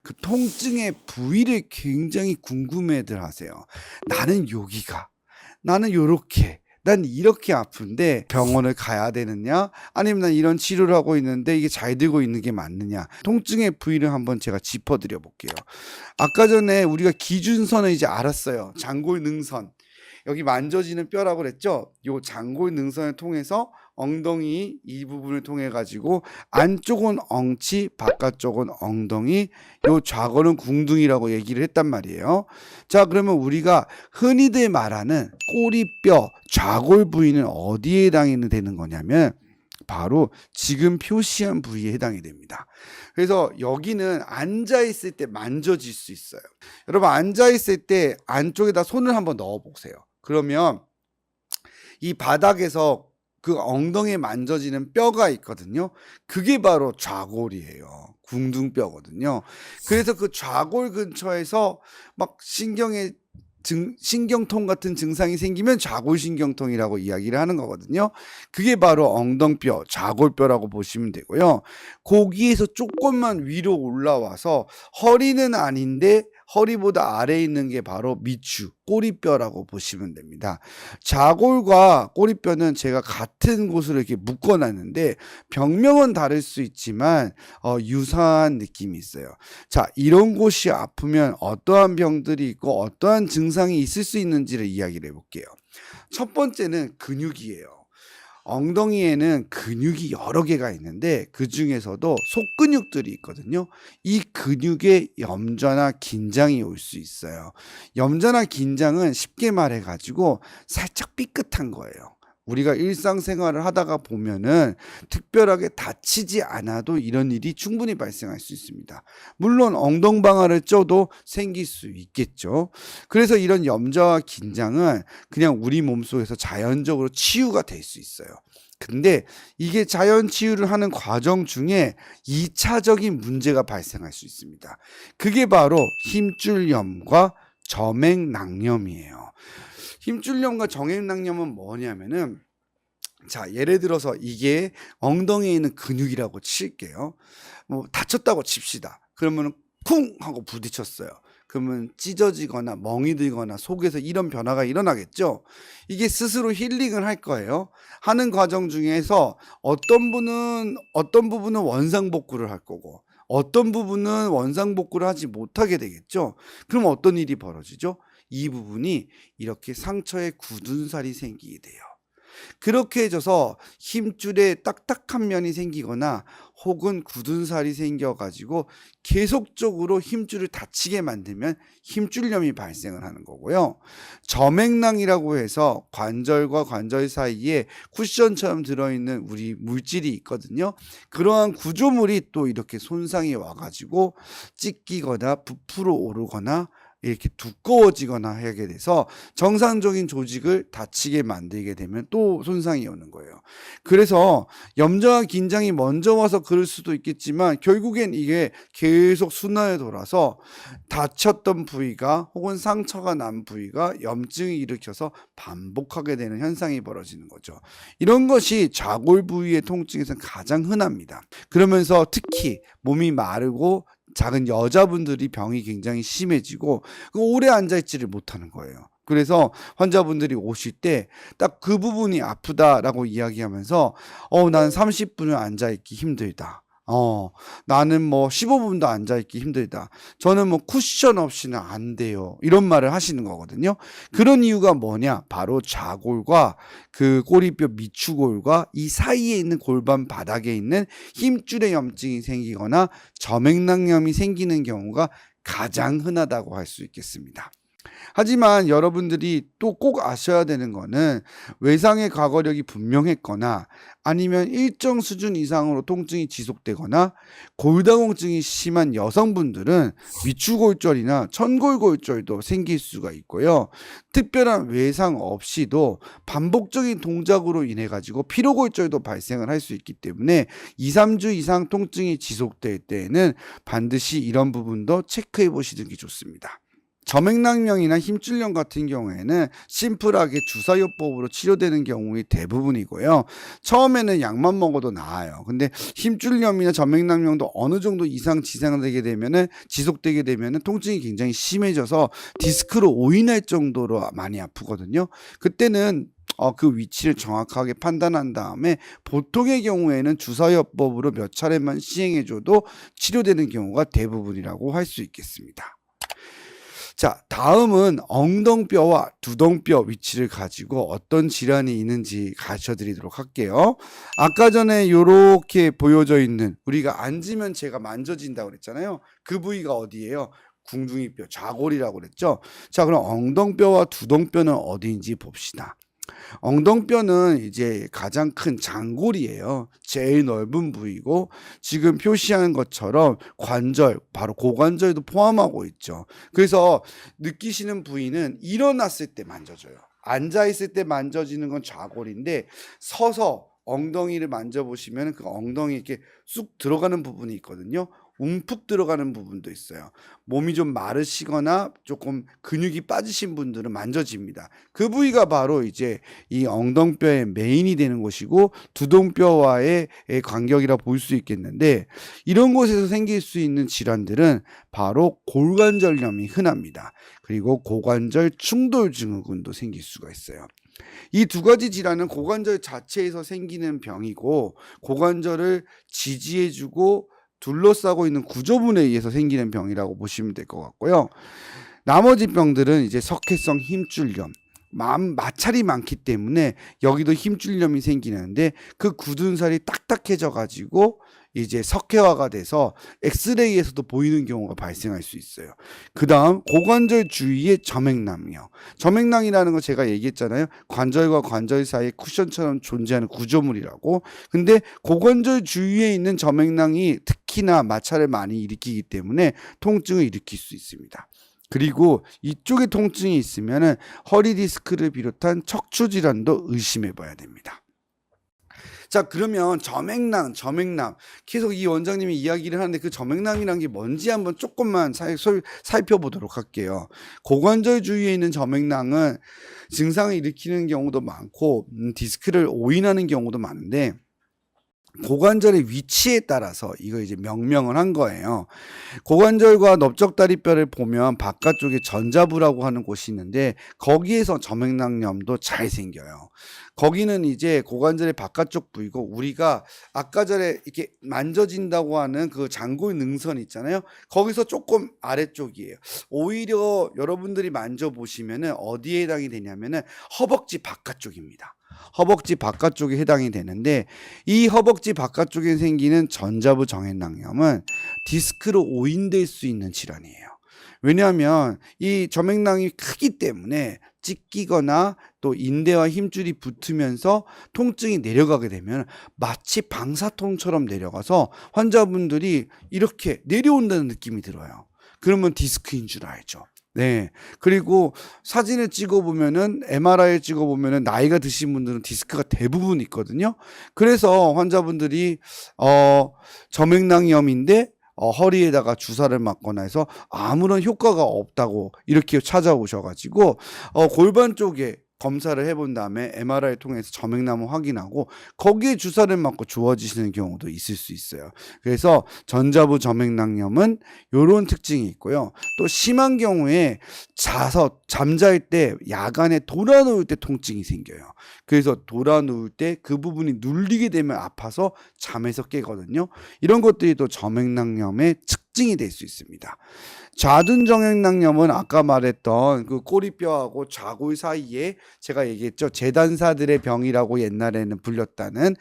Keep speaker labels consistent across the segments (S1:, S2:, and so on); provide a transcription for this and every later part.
S1: 그 통증의 부위를 굉장히 궁금해들 하세요. 나는 여기가, 나는 요렇게, 난 이렇게 아픈데 병원을 가야 되느냐, 아니면 난 이런 치료를 하고 있는데 이게 잘 되고 있는 게 맞느냐. 통증의 부위를 한번 제가 짚어드려 볼게요. 아까 전에 우리가 기준선을 이제 알았어요. 장골능선, 여기 만져지는 뼈라고 그랬죠. 요 장골능선을 통해서 엉덩이 이 부분을 통해 가지고 안쪽은 엉치, 바깥쪽은 엉덩이, 요 좌골은 궁둥이라고 얘기를 했단 말이에요. 자, 그러면 우리가 흔히들 말하는 꼬리뼈 좌골 부위는 어디에 해당이 되는 거냐면 바로 지금 표시한 부위에 해당이 됩니다. 그래서 여기는 앉아 있을 때 만져질 수 있어요. 여러분, 앉아 있을 때 안쪽에다 손을 한번 넣어 보세요. 그러면 이 바닥에서 그 엉덩이에 만져지는 뼈가 있거든요. 그게 바로 좌골이에요. 궁둥뼈거든요. 그래서 그 좌골 근처에서 막 신경통 같은 증상이 생기면 좌골신경통이라고 이야기를 하는 거거든요. 그게 바로 엉덩뼈, 좌골뼈라고 보시면 되고요. 거기에서 조금만 위로 올라와서 허리는 아닌데 허리보다 아래에 있는 게 바로 미추, 꼬리뼈라고 보시면 됩니다. 좌골과 꼬리뼈는 제가 같은 곳으로 이렇게 묶어놨는데 병명은 다를 수 있지만 유사한 느낌이 있어요. 자, 이런 곳이 아프면 어떠한 병들이 있고 어떠한 증상이 있을 수 있는지를 이야기를 해볼게요. 첫 번째는 근육이에요. 엉덩이에는 근육이 여러 개가 있는데 그 중에서도 속근육들이 있거든요. 이 근육에 염좌나 긴장이 올 수 있어요. 염좌나 긴장은 쉽게 말해 가지고 살짝 삐끗한 거예요. 우리가 일상생활을 하다가 보면은 특별하게 다치지 않아도 이런 일이 충분히 발생할 수 있습니다. 물론 엉덩방아를 쪄도 생길 수 있겠죠. 그래서 이런 염좌와 긴장은 그냥 우리 몸속에서 자연적으로 치유가 될 수 있어요. 근데 이게 자연 치유를 하는 과정 중에 2차적인 문제가 발생할 수 있습니다. 그게 바로 힘줄염과 점액낭염이에요. 힘줄염과 점액낭염은 뭐냐면은, 자, 예를 들어서 이게 엉덩이에 있는 근육이라고 칠게요. 뭐 다쳤다고 칩시다. 그러면 쿵 하고 부딪혔어요. 그러면 찢어지거나 멍이 들거나 속에서 이런 변화가 일어나겠죠. 이게 스스로 힐링을 할 거예요. 하는 과정 중에서 어떤 부분은 원상복구를 할 거고 어떤 부분은 원상복구를 하지 못하게 되겠죠. 그럼 어떤 일이 벌어지죠? 이 부분이 이렇게 상처에 굳은 살이 생기게 돼요. 그렇게 해줘서 힘줄에 딱딱한 면이 생기거나 혹은 굳은 살이 생겨가지고 계속적으로 힘줄을 다치게 만들면 힘줄염이 발생을 하는 거고요. 점액낭이라고 해서 관절과 관절 사이에 쿠션처럼 들어있는 우리 물질이 있거든요. 그러한 구조물이 또 이렇게 손상이 와가지고 찢기거나 부풀어 오르거나 이렇게 두꺼워지거나 하게 돼서 정상적인 조직을 다치게 만들게 되면 또 손상이 오는 거예요. 그래서 염좌와 긴장이 먼저 와서 그럴 수도 있겠지만 결국엔 이게 계속 순환에 돌아서 다쳤던 부위가 혹은 상처가 난 부위가 염증을 일으켜서 반복하게 되는 현상이 벌어지는 거죠. 이런 것이 좌골 부위의 통증에서는 가장 흔합니다. 그러면서 특히 몸이 마르고 작은 여자분들이 병이 굉장히 심해지고 오래 앉아있지를 못하는 거예요. 그래서 환자분들이 오실 때 딱 그 부분이 아프다라고 이야기하면서 난 30분을 앉아있기 힘들다. 나는 뭐 15분도 앉아있기 힘들다. 저는 뭐 쿠션 없이는 안 돼요. 이런 말을 하시는 거거든요. 그런 이유가 뭐냐? 바로 좌골과 그 꼬리뼈 미추골과 이 사이에 있는 골반 바닥에 있는 힘줄에 염증이 생기거나 점액낭염이 생기는 경우가 가장 흔하다고 할 수 있겠습니다. 하지만 여러분들이 또 꼭 아셔야 되는 거는 외상의 과거력이 분명했거나 아니면 일정 수준 이상으로 통증이 지속되거나 골다공증이 심한 여성분들은 미추골절이나 천골골절도 생길 수가 있고요. 특별한 외상 없이도 반복적인 동작으로 인해 가지고 피로골절도 발생을 할 수 있기 때문에 2, 3주 이상 통증이 지속될 때에는 반드시 이런 부분도 체크해 보시는 게 좋습니다. 저맥락염이나 힘줄염 같은 경우에는 심플하게 주사요법으로 치료되는 경우이 대부분이고요. 처음에는 약만 먹어도 나아요. 근데 힘줄염이나 저맥락염도 어느 정도 이상 지속되게 되면은 통증이 굉장히 심해져서 디스크로 오인할 정도로 많이 아프거든요. 그때는 그 위치를 정확하게 판단한 다음에 보통의 경우에는 주사요법으로 몇 차례만 시행해줘도 치료되는 경우가 대부분이라고 할 수 있겠습니다. 자, 다음은 엉덩뼈와 두덩뼈 위치를 가지고 어떤 질환이 있는지 가르쳐 드리도록 할게요. 아까 전에 이렇게 보여져 있는, 우리가 앉으면 제가 만져진다고 그랬잖아요. 그 부위가 어디예요? 궁둥이뼈, 좌골이라고 그랬죠. 자, 그럼 엉덩뼈와 두덩뼈는 어디인지 봅시다. 엉덩뼈는 이제 가장 큰 장골이에요. 제일 넓은 부위고, 지금 표시한 것처럼 관절, 바로 고관절도 포함하고 있죠. 그래서 느끼시는 부위는 일어났을 때 만져져요. 앉아있을 때 만져지는 건 좌골인데, 서서 엉덩이를 만져보시면 그 엉덩이 이렇게 쑥 들어가는 부분이 있거든요. 움푹 들어가는 부분도 있어요. 몸이 좀 마르시거나 조금 근육이 빠지신 분들은 만져집니다. 그 부위가 바로 이제 이 엉덩뼈의 메인이 되는 곳이고, 두덩뼈와의 간격이라 볼 수 있겠는데, 이런 곳에서 생길 수 있는 질환들은 바로 골관절염이 흔합니다. 그리고 고관절 충돌 증후군도 생길 수가 있어요. 이 두 가지 질환은 고관절 자체에서 생기는 병이고, 고관절을 지지해주고 둘러싸고 있는 구조물에 의해서 생기는 병이라고 보시면 될 것 같고요. 나머지 병들은 이제 석회성 힘줄염, 마찰이 많기 때문에 여기도 힘줄염이 생기는데, 그 굳은 살이 딱딱해져 가지고 이제 석회화가 돼서 엑스레이에서도 보이는 경우가 발생할 수 있어요. 그 다음 고관절 주위에 저맥낭이요. 저맥낭이라는 거 제가 얘기했잖아요. 관절과 관절 사이에 쿠션처럼 존재하는 구조물이라고. 근데 고관절 주위에 있는 저맥낭이 특히나 마찰을 많이 일으키기 때문에 통증을 일으킬 수 있습니다. 그리고 이쪽에 통증이 있으면 허리 디스크를 비롯한 척추 질환도 의심해 봐야 됩니다. 자, 그러면 저맥낭 계속 이 원장님이 이야기를 하는데, 그 저맥낭이란 게 뭔지 한번 조금만 살펴보도록 할게요. 고관절 주위에 있는 저맥낭은 증상을 일으키는 경우도 많고 디스크를 오인하는 경우도 많은데, 고관절의 위치에 따라서 이거 이제 명명을 한 거예요. 고관절과 넓적다리뼈를 보면 바깥쪽에 전자부라고 하는 곳이 있는데, 거기에서 저맥낭염도 잘 생겨요. 거기는 이제 고관절의 바깥쪽 부위고, 우리가 아까 전에 이렇게 만져진다고 하는 그 장골 능선 있잖아요. 거기서 조금 아래쪽이에요. 오히려 여러분들이 만져보시면은 어디에 해당이 되냐면은 허벅지 바깥쪽입니다. 허벅지 바깥쪽에 해당이 되는데, 이 허벅지 바깥쪽에 생기는 전자부 정맥낭염은 디스크로 오인될 수 있는 질환이에요. 왜냐하면 이 저맥낭이 크기 때문에 찢기거나 또 인대와 힘줄이 붙으면서 통증이 내려가게 되면 마치 방사통처럼 내려가서 환자분들이 이렇게 내려온다는 느낌이 들어요. 그러면 디스크인 줄 알죠. 네. 그리고 사진을 찍어보면은, MRI를 찍어보면은 나이가 드신 분들은 디스크가 대부분 있거든요. 그래서 환자분들이 저맥낭염인데 허리에다가 주사를 맞거나 해서 아무런 효과가 없다고 이렇게 찾아오셔가지고 골반 쪽에 검사를 해본 다음에 MRI 통해서 저맥낭을 확인하고 거기에 주사를 맞고 좋아지시는 경우도 있을 수 있어요. 그래서 전자부 저맥낭염은 이런 특징이 있고요. 또 심한 경우에 잠잘 때, 야간에 돌아 누울 때 통증이 생겨요. 그래서 돌아 누울 때 그 부분이 눌리게 되면 아파서 잠에서 깨거든요. 이런 것들이 또 저맥낭염의 특징이 될 수 있습니다. 좌둔정맥낭염은 아까 말했던 그 꼬리뼈하고 좌골 사이에, 제가 얘기했죠, 재단사들의 병이라고 옛날에는 불렸다는,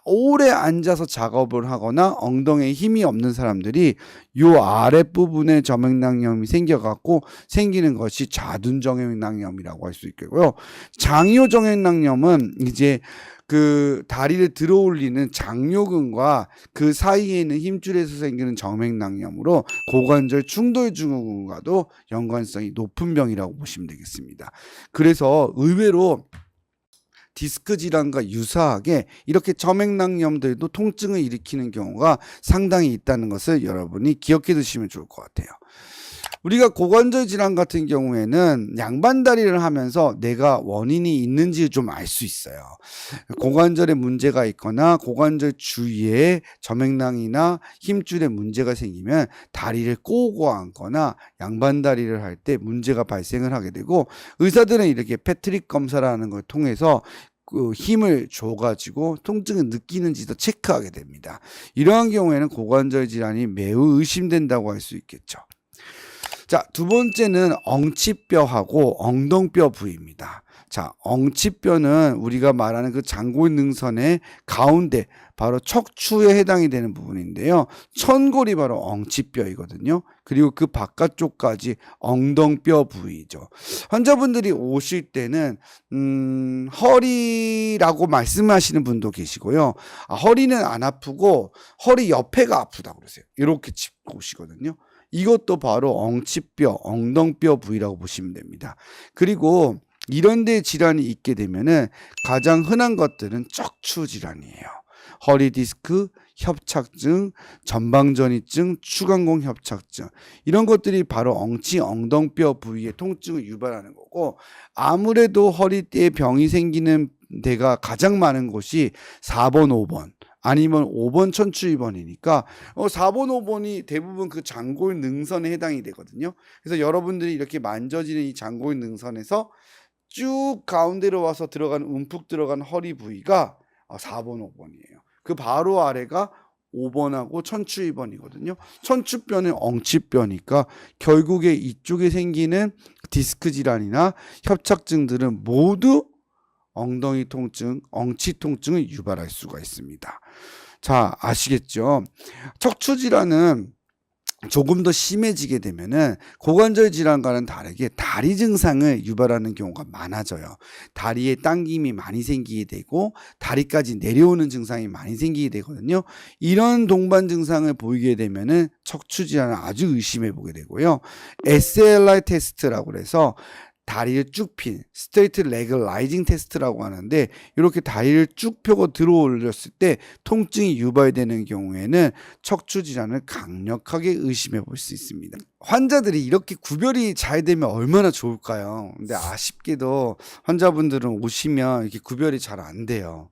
S1: 오래 앉아서 작업을 하거나 엉덩이에 힘이 없는 사람들이 요 아랫부분에 저맥낭염이 생겨갖고 생기는 것이 좌둔정맥낭염이라고 할 수 있고요. 장요정맥낭염은 이제 그 다리를 들어 올리는 장요근과 그 사이에 있는 힘줄에서 생기는 정맥낭염으로 고관절 충돌 증후군과도 연관성이 높은 병이라고 보시면 되겠습니다. 그래서 의외로 디스크 질환과 유사하게 이렇게 저맥낭염들도 통증을 일으키는 경우가 상당히 있다는 것을 여러분이 기억해 두시면 좋을 것 같아요. 우리가 고관절 질환 같은 경우에는 양반다리를 하면서 내가 원인이 있는지 좀 알 수 있어요. 고관절에 문제가 있거나 고관절 주위에 점액낭이나 힘줄에 문제가 생기면 다리를 꼬고 앉거나 양반다리를 할 때 문제가 발생을 하게 되고, 의사들은 이렇게 패트릭 검사라는 걸 통해서 그 힘을 줘가지고 통증을 느끼는지도 체크하게 됩니다. 이러한 경우에는 고관절 질환이 매우 의심된다고 할 수 있겠죠. 자, 두 번째는 엉치뼈하고 엉덩뼈 부위입니다. 자, 엉치뼈는 우리가 말하는 그 장골능선의 가운데 바로 척추에 해당이 되는 부분인데요. 천골이 바로 엉치뼈이거든요. 그리고 그 바깥쪽까지 엉덩뼈 부위죠. 환자분들이 오실 때는 허리라고 말씀하시는 분도 계시고요. 허리는 안 아프고 허리 옆에가 아프다고 그러세요. 이렇게 짚고 오시거든요. 이것도 바로 엉치뼈, 엉덩뼈 부위라고 보시면 됩니다. 그리고 이런 데 질환이 있게 되면은 가장 흔한 것들은 척추 질환이에요. 허리 디스크, 협착증, 전방전이증, 추간공 협착증, 이런 것들이 바로 엉치, 엉덩뼈 부위의 통증을 유발하는 거고, 아무래도 허리띠에 병이 생기는 데가 가장 많은 곳이 4번, 5번 아니면 5번 천추 2번이니까 4번, 5번이 대부분 그 장골 능선에 해당이 되거든요. 그래서 여러분들이 이렇게 만져지는 이 장골 능선에서 쭉 가운데로 와서 들어가는 움푹 들어간 허리 부위가 4번, 5번이에요. 그 바로 아래가 5번하고 천추 2번이거든요. 천추뼈는 엉치뼈니까 결국에 이쪽에 생기는 디스크 질환이나 협착증들은 모두 엉덩이 통증, 엉치 통증을 유발할 수가 있습니다. 자, 아시겠죠? 척추 질환은 조금 더 심해지게 되면은 고관절 질환과는 다르게 다리 증상을 유발하는 경우가 많아져요. 다리에 당김이 많이 생기게 되고 다리까지 내려오는 증상이 많이 생기게 되거든요. 이런 동반 증상을 보이게 되면은 척추 질환을 아주 의심해 보게 되고요. SLR 테스트라고 해서 다리를 쭉 핀 스트레이트 레그 라이징 테스트라고 하는데, 이렇게 다리를 쭉 펴고 들어 올렸을 때 통증이 유발되는 경우에는 척추 질환을 강력하게 의심해 볼 수 있습니다. 환자들이 이렇게 구별이 잘 되면 얼마나 좋을까요? 근데 아쉽게도 환자분들은 오시면 이렇게 구별이 잘 안 돼요.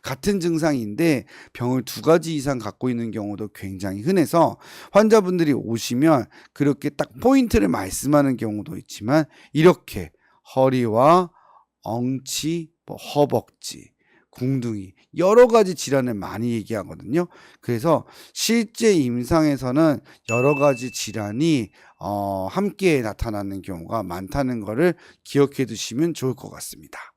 S1: 같은 증상인데 병을 2가지 이상 갖고 있는 경우도 굉장히 흔해서 환자분들이 오시면 그렇게 딱 포인트를 말씀하는 경우도 있지만, 이렇게 허리와 엉치, 허벅지, 궁둥이 여러 가지 질환을 많이 얘기하거든요. 그래서 실제 임상에서는 여러 가지 질환이 함께 나타나는 경우가 많다는 것을 기억해 두시면 좋을 것 같습니다.